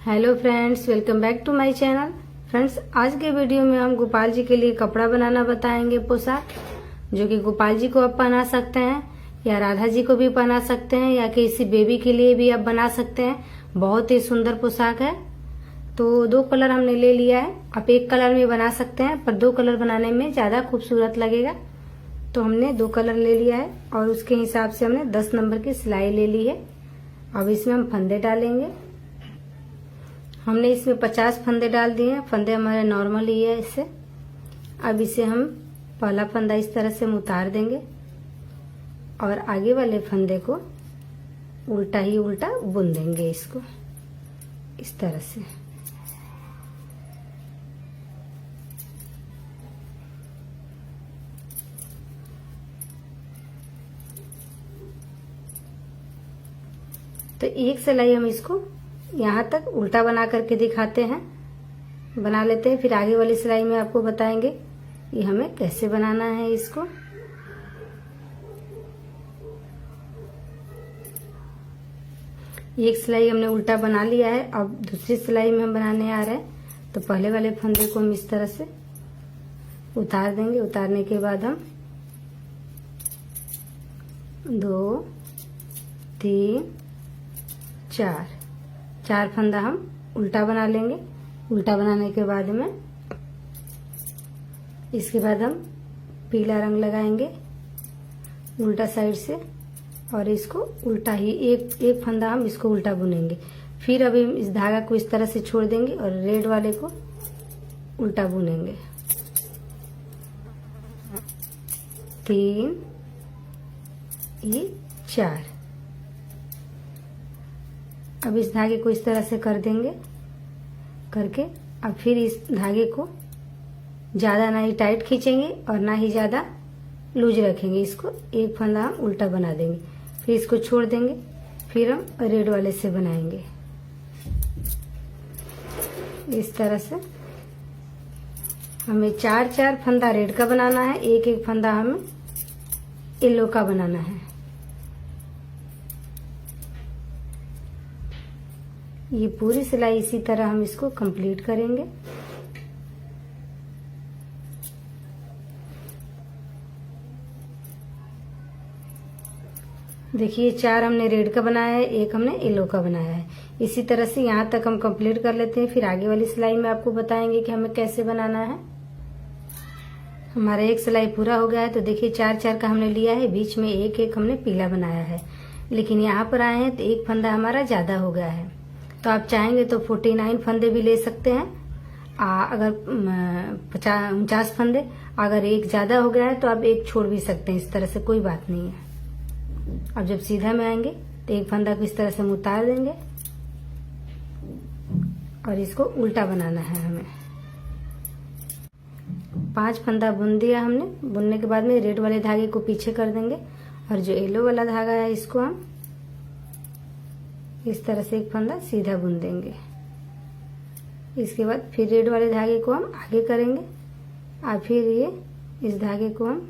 Hello friends, welcome back to my channel. Friends, आज के video में हम गोपाल जी के लिए कपड़ा बनाना बताएंगे, पोशाक जो कि गोपाल जी को आप पहना सकते हैं या राधा जी को भी पहना सकते हैं या किसी बेबी के लिए भी आप बना सकते हैं। बहुत ही सुंदर पोशाक है। तो दो कलर हमने ले लिया है। आप एक कलर में बना सकते हैं, पर दो कलर बनाने में ज्यादा खूबसूरत लगेगा। तो हमने दो कलर ले लिया है और उसके हिसाब से हमने 10 नंबर की सिलाई ले ली है। अब इसमें हम फंदे डालेंगे। हमने इसमें 50 फंदे डाल दिए हैं। फंदे हमारे नॉर्मल ही है इससे। अब इसे हम पहला फंदा इस तरह से हम उतार देंगे और आगे वाले फंदे को उल्टा ही उल्टा बुन देंगे, इसको इस तरह से। तो एक सिलाई हम इसको यहाँ तक उल्टा बना करके दिखाते हैं, बना लेते हैं। फिर आगे वाली सिलाई में आपको बताएंगे ये हमें कैसे बनाना है इसको। एक सिलाई हमने उल्टा बना लिया है। अब दूसरी सिलाई में हम बनाने आ रहे हैं। तो पहले वाले फंदे को हम इस तरह से उतार देंगे। उतारने के बाद हम 2 3 4 फंदा हम उल्टा बना लेंगे। उल्टा बनाने के बाद में इसके बाद हम पीला रंग लगाएंगे उल्टा साइड से और इसको उल्टा ही एक फंदा हम इसको उल्टा बुनेंगे। फिर अभी इस धागा को इस तरह से छोड़ देंगे और रेड वाले को उल्टा बुनेंगे। 3 ये 4। अब इस धागे को इस तरह से कर देंगे करके अब फिर इस धागे को ज्यादा ना ही टाइट खींचेंगे और ना ही ज्यादा लूज रखेंगे। इसको एक फंदा हम उल्टा बना देंगे, फिर इसको छोड़ देंगे। फिर हम रेड वाले से बनाएंगे इस तरह से। हमें 4 फंदा रेड का बनाना है, एक फंदा हमें येलो का बनाना है। ये पूरी सिलाई इसी तरह हम इसको कंप्लीट करेंगे। देखिए 4 हमने रेड का बनाया है, एक हमने येलो का बनाया है। इसी तरह से यहाँ तक हम कंप्लीट कर लेते हैं। फिर आगे वाली सिलाई में आपको बताएंगे कि हमें कैसे बनाना है। हमारा एक सिलाई पूरा हो गया है। तो देखिए 4 का हमने लिया है, बीच में एक हमने पीला बनाया है। लेकिन यहाँ पर आए हैं तो एक फंदा हमारा ज्यादा हो गया है। तो आप चाहेंगे तो 49 फंदे भी ले सकते हैं। अगर 49 फंदे, अगर एक ज्यादा हो गया है तो आप एक छोड़ भी सकते हैं। इस तरह से कोई बात नहीं है। अब जब सीधा में आएंगे तो एक फंदा को इस तरह से हम उतार देंगे और इसको उल्टा बनाना है हमें। 5 फंदा बुन दिया हमने। बुनने के बाद में रेड वाले धागे को पीछे कर देंगे और जो येलो वाला धागा है इसको हम इस तरह से एक फंदा सीधा बुन देंगे। इसके बाद फिर रेड वाले धागे को हम आगे करेंगे और फिर ये इस धागे को हम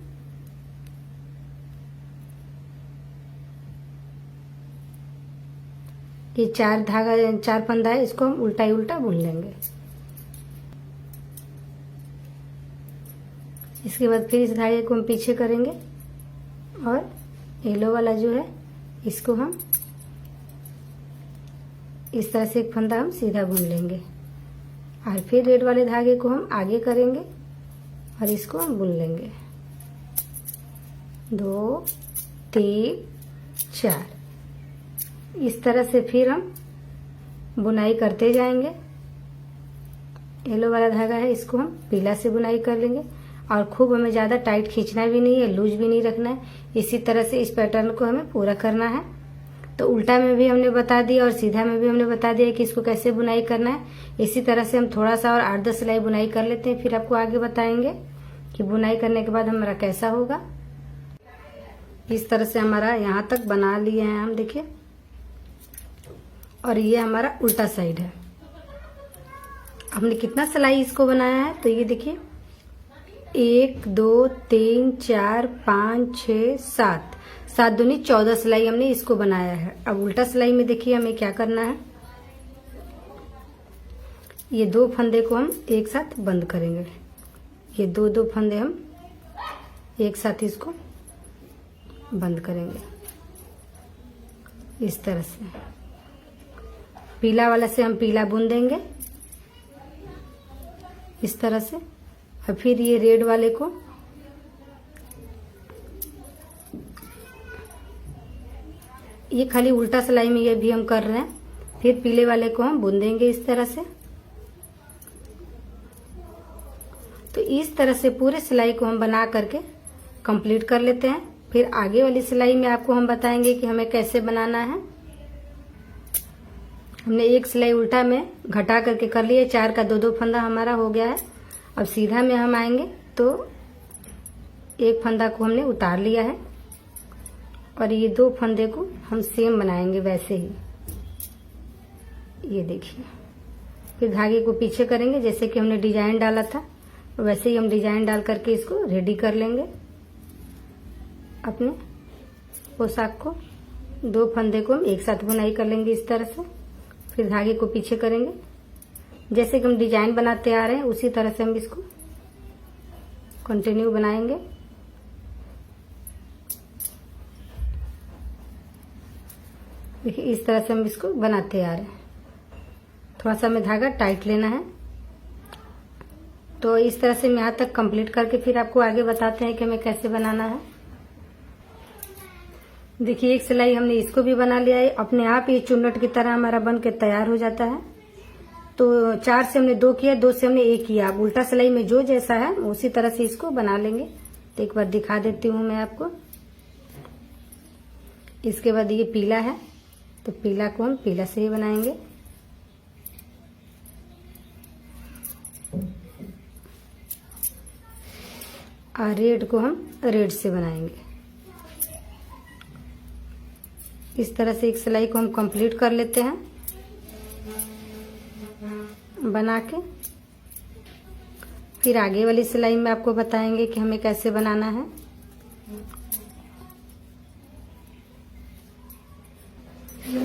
ये 4 फंदा है, इसको हम उल्टा ही उल्टा बुन लेंगे। इसके बाद फिर इस धागे को हम पीछे करेंगे और येलो वाला जो है इसको हम इस तरह से एक फंदा हम सीधा बुन लेंगे और फिर रेड वाले धागे को हम आगे करेंगे और इसको हम बुन लेंगे। 2 3 4 इस तरह से फिर हम बुनाई करते जाएंगे। येलो वाला धागा है, इसको हम पीला से बुनाई कर लेंगे और खूब हमें ज्यादा टाइट खींचना भी नहीं है, लूज भी नहीं रखना है। इसी तरह से इस पैटर्न को हमें पूरा करना है। तो उल्टा में भी हमने बता दिया और सीधा में भी हमने बता दिया कि इसको कैसे बुनाई करना है। इसी तरह से हम थोड़ा सा और 8-10 सिलाई बुनाई कर लेते हैं, फिर आपको आगे बताएंगे कि बुनाई करने के बाद हमारा कैसा होगा। इस तरह से हमारा यहाँ तक बना लिए हैं हम, देखिए। और ये हमारा उल्टा साइड है। हमने कितना सिलाई इसको बनाया है तो ये देखिए 1 2 3 4 5 6 7 7 दूनी 14 सिलाई हमने इसको बनाया है। अब उल्टा सिलाई में देखिए हमें क्या करना है। ये 2 फंदे को हम एक साथ बंद करेंगे। ये दो फंदे हम एक साथ इसको बंद करेंगे इस तरह से। पीला वाला से हम पीला बुन देंगे इस तरह से, और फिर ये रेड वाले को ये खाली उल्टा सिलाई में ये भी हम कर रहे हैं। फिर पीले वाले को हम बुन देंगे इस तरह से। तो इस तरह से पूरे सिलाई को हम बना करके कंप्लीट कर लेते हैं। फिर आगे वाली सिलाई में आपको हम बताएंगे कि हमें कैसे बनाना है। हमने एक सिलाई उल्टा में घटा करके कर लिया, 4 का 2 फंदा हमारा हो गया है। अब सीधा में हम आएंगे तो एक फंदा को हमने उतार लिया है और ये 2 फंदे को हम सेम बनाएंगे वैसे ही। ये देखिए, फिर धागे को पीछे करेंगे जैसे कि हमने डिजाइन डाला था, वैसे ही हम डिजाइन डाल करके इसको रेडी कर लेंगे अपने पोशाक को। 2 फंदे को हम एक साथ बुनाई कर लेंगे इस तरह से। फिर धागे को पीछे करेंगे जैसे कि हम डिजाइन बनाते आ रहे हैं, उसी तरह से हम इसको कंटिन्यू बनाएंगे। देखिए इस तरह से हम इसको बनाते आ रहे हैं। थोड़ा सा हमें धागा टाइट लेना है। तो इस तरह से हम यहाँ तक कंप्लीट करके फिर आपको आगे बताते हैं कि हमें कैसे बनाना है। देखिए एक सिलाई हमने इसको भी बना लिया है। अपने आप ये चुन्नट की तरह हमारा बन के तैयार हो जाता है। तो 4 से हमने 2 किया, 2 से हमने 1 किया। अब उल्टा सिलाई में जो जैसा है उसी तरह से इसको बना लेंगे। तो एक बार दिखा देती हूँ मैं आपको। इसके बाद ये पीला है तो पीला को हम पीला से ही बनाएंगे। और रेड को हम रेड से बनाएंगे। इस तरह से एक सिलाई को हम कंप्लीट कर लेते हैं बना के। फिर आगे वाली सिलाई में आपको बताएंगे कि हमें कैसे बनाना है।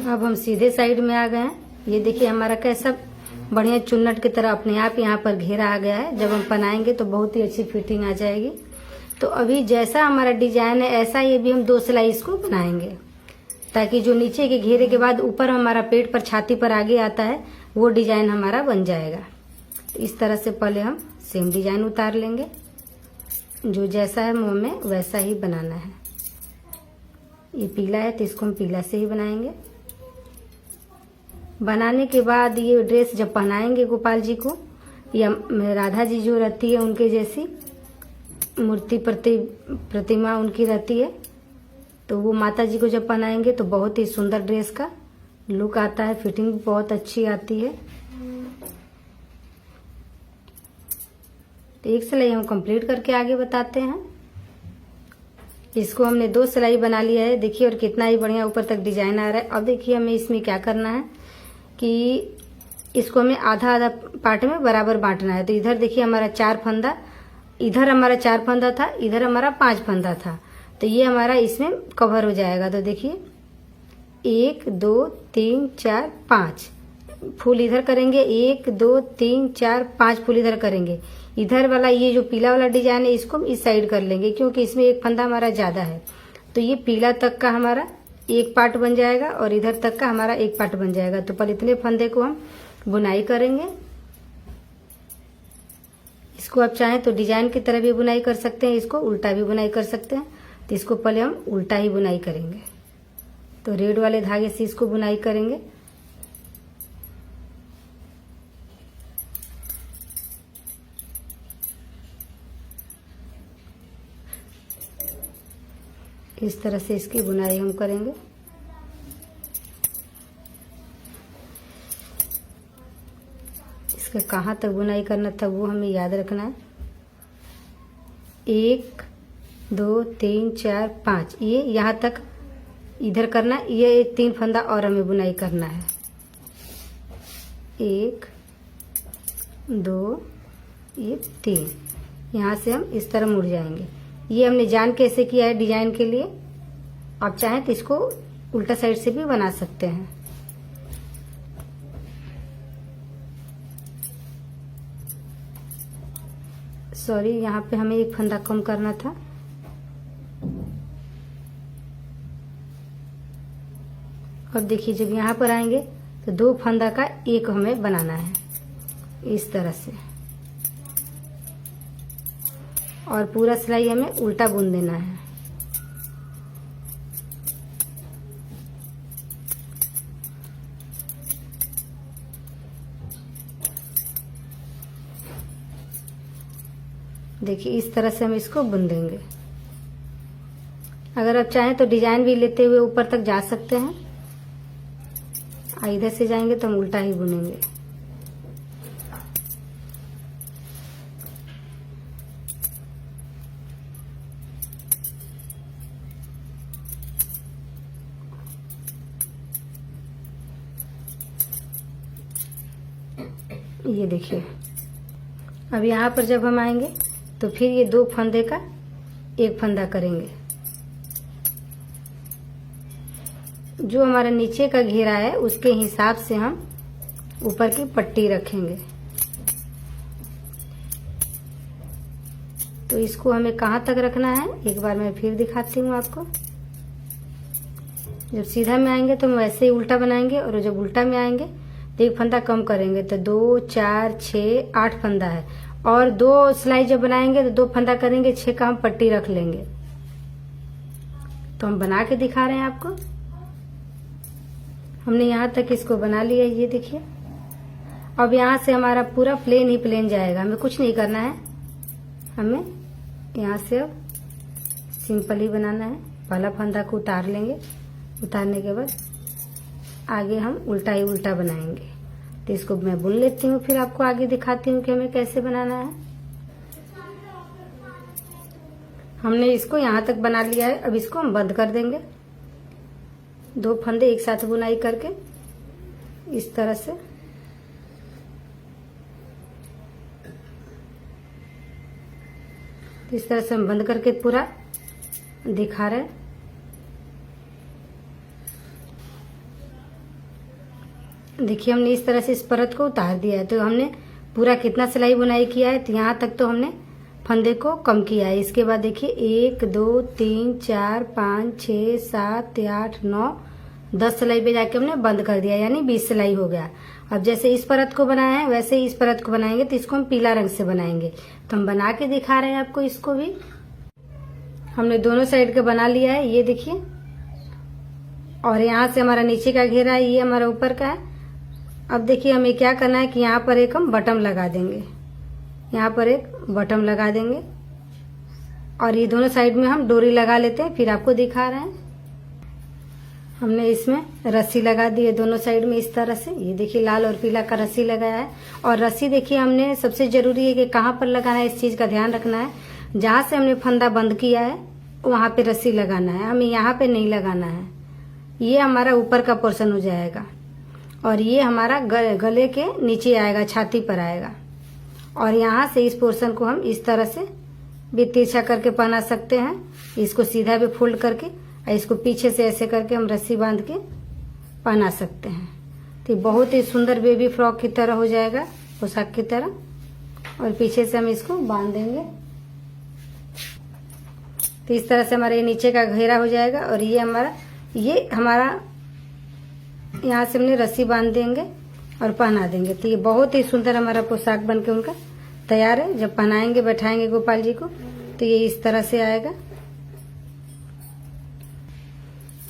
अब हम सीधे साइड में आ गए हैं। ये देखिए हमारा कैसा बढ़िया चुन्नट की तरह अपने आप यहाँ पर घेरा आ गया है। जब हम बनाएंगे तो बहुत ही अच्छी फिटिंग आ जाएगी। तो अभी जैसा हमारा डिजाइन है ऐसा ये भी हम 2 सिलाई इसको बनाएंगे, ताकि जो नीचे के घेरे के बाद ऊपर हमारा पेट पर छाती पर आगे आता है वो डिजाइन हमारा बन जाएगा। तो इस तरह से पहले हम सेम डिजाइन उतार लेंगे। जो जैसा है मुंह में वैसा ही बनाना है। ये पीला है तो इसको हम पीला से ही बनाएंगे। बनाने के बाद ये ड्रेस जब पहनाएंगे गोपाल जी को, या राधा जी जो रहती है उनके जैसी मूर्ति प्रतिमा उनकी रहती है, तो वो माता जी को जब पहनाएंगे तो बहुत ही सुंदर ड्रेस का लुक आता है। फिटिंग भी बहुत अच्छी आती है। तो एक सिलाई हम कंप्लीट करके आगे बताते हैं। इसको हमने 2 सिलाई बना लिया है। देखिए और कितना ही बढ़िया ऊपर तक डिजाइन आ रहा है। अब देखिए हमें इसमें क्या करना है कि इसको हमें आधा आधा पार्ट में बराबर बांटना है। तो इधर देखिए हमारा 4 फंदा, इधर हमारा 4 फंदा था, इधर हमारा 5 फंदा था। तो ये हमारा इसमें कवर हो जाएगा। तो देखिए 1 2 3 4 5 फूल इधर करेंगे, 1 2 3 4 5 फूल इधर करेंगे। इधर वाला ये जो पीला वाला डिजाइन है इसको हम इस साइड कर लेंगे, क्योंकि इसमें एक फंदा हमारा ज्यादा है। तो ये पीला तक का हमारा एक पार्ट बन जाएगा और इधर तक का हमारा एक पार्ट बन जाएगा। तो पहले इतने फंदे को हम बुनाई करेंगे। इसको आप चाहें तो डिजाइन की तरह भी बुनाई कर सकते हैं, इसको उल्टा भी बुनाई कर सकते हैं। तो इसको पहले हम उल्टा ही बुनाई करेंगे। तो रेड वाले धागे से इसको बुनाई करेंगे। इस तरह से इसकी बुनाई हम करेंगे। इसका कहाँ तक बुनाई करना था वो हमें याद रखना है। 1 2 3 4 5 ये यहाँ तक इधर करना। ये 3 फंदा और हमें बुनाई करना है। 1 2 ये 3 यहाँ से हम इस तरह मुड़ जाएंगे। ये हमने जान कैसे किया है डिजाइन के लिए। आप चाहें तो इसको उल्टा साइड से भी बना सकते हैं। सॉरी, यहाँ पे हमें एक फंदा कम करना था। अब देखिए जब यहाँ पर आएंगे तो 2 फंदा का एक हमें बनाना है इस तरह से, और पूरा सिलाई हमें उल्टा बुन देना है। देखिए इस तरह से हम इसको बुन देंगे। अगर आप चाहें तो डिजाइन भी लेते हुए ऊपर तक जा सकते हैं। इधर से जाएंगे तो हम उल्टा ही बुनेंगे। ये देखिए अब यहाँ पर जब हम आएंगे तो फिर ये 2 फंदे का एक फंदा करेंगे। जो हमारा नीचे का घेरा है उसके हिसाब से हम ऊपर की पट्टी रखेंगे। तो इसको हमें कहाँ तक रखना है एक बार मैं फिर दिखाती हूँ आपको। जब सीधा में आएंगे तो हम वैसे ही उल्टा बनाएंगे, और जब उल्टा में आएंगे तो एक फंदा कम करेंगे। तो 2, 4, 6, 8 फंदा है, और 2 सिलाई जब बनाएंगे तो 2 फंदा करेंगे, 6 का हम पट्टी रख लेंगे। तो हम बना के दिखा रहे हैं आपको। हमने यहाँ तक इसको बना लिया, ये देखिए। अब यहाँ से हमारा पूरा प्लेन ही प्लेन जाएगा, हमें कुछ नहीं करना है। हमें यहाँ से अब सिंपल ही बनाना है। पहला फंदा को उतार लेंगे, उतारने के बाद आगे हम उल्टा ही उल्टा बनाएंगे। तो इसको मैं बुन लेती हूँ, फिर आपको आगे दिखाती हूँ कि हमें कैसे बनाना है। हमने इसको यहाँ तक बना लिया है, अब इसको हम बंद कर देंगे। 2 फंदे एक साथ बुनाई करके इस तरह से। इस तरह से हम बंद करके पूरा दिखा रहे हैं। देखिए हमने इस तरह से इस परत को उतार दिया है। तो हमने पूरा कितना सिलाई बुनाई किया है, तो यहाँ तक तो हमने फंदे को कम किया है। इसके बाद देखिए 1, 2, 3, 4, 5, 6, 7, 8, 9, 10 सिलाई पे जाके हमने बंद कर दिया, यानी 20 सिलाई हो गया। अब जैसे इस परत को बनाया है वैसे ही इस परत को बनाएंगे, तो इसको हम पीला रंग से बनाएंगे। तो हम बना के दिखा रहे हैं आपको। इसको भी हमने दोनों साइड का बना लिया है, ये देखिए। और यहाँ से हमारा नीचे का घेरा है, ये हमारा ऊपर का है। अब देखिए हमें क्या करना है कि यहाँ पर एक हम बटन लगा देंगे, यहाँ पर एक बटन लगा देंगे, और ये दोनों साइड में हम डोरी लगा लेते हैं, फिर आपको दिखा रहे हैं। हमने इसमें रस्सी लगा दी है दोनों साइड में इस तरह से। ये देखिए लाल और पीला का रस्सी लगाया है। और रस्सी देखिए हमने सबसे जरूरी है कि कहाँ पर लगाना है, इस चीज का ध्यान रखना है। जहाँ से हमने फंदा बंद किया है वहां पे रस्सी लगाना है, हमें यहाँ पे नहीं लगाना है। ये हमारा ऊपर का पोर्शन हो जाएगा, और ये हमारा गले के नीचे आएगा, छाती पर आएगा। और यहाँ से इस पोर्शन को हम इस तरह से भी तिरछा करके पहना सकते हैं। इसको सीधा भी फोल्ड करके, और इसको पीछे से ऐसे करके हम रस्सी बांध के पहना सकते हैं। तो बहुत ही सुंदर बेबी फ्रॉक की तरह हो जाएगा, पोशाक की तरह। और पीछे से हम इसको बांध देंगे। तो इस तरह से हमारे नीचे का घेरा हो जाएगा, और ये हमारा यहाँ से हमने रस्सी बांध देंगे और पहना देंगे। तो ये बहुत ही सुंदर हमारा पोशाक बनके उनका तैयार है। जब पहनाएंगे बैठाएंगे गोपाल जी को तो ये इस तरह से आएगा।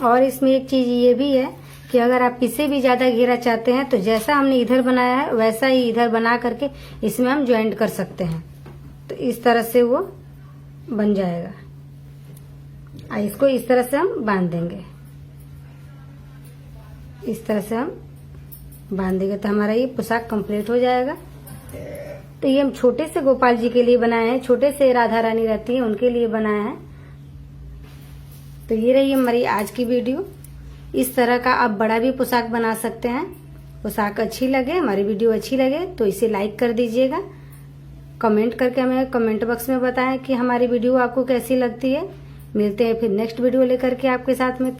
और इसमें एक चीज ये भी है कि अगर आप इससे भी ज्यादा घेरा चाहते हैं तो जैसा हमने इधर बनाया है वैसा ही इधर बना करके इसमें हम ज्वाइंट कर सकते हैं। तो इस तरह से वो बन जाएगा। इसको इस तरह से हम बांध देंगे, इस तरह से हम बांध देंगे तो हमारा ये पोशाक कंप्लीट हो जाएगा। तो ये हम छोटे से गोपाल जी के लिए बनाए हैं, छोटे से राधा रानी रहती है उनके लिए बनाया है। तो ये रही हमारी आज की वीडियो। इस तरह का आप बड़ा भी पोशाक बना सकते हैं। पोशाक अच्छी लगे, हमारी वीडियो अच्छी लगे तो इसे लाइक कर दीजिएगा। कमेंट करके हमें कमेंट बॉक्स में बताएं कि हमारी वीडियो आपको कैसी लगती है। मिलते हैं फिर नेक्स्ट वीडियो लेकर के आपके साथ में।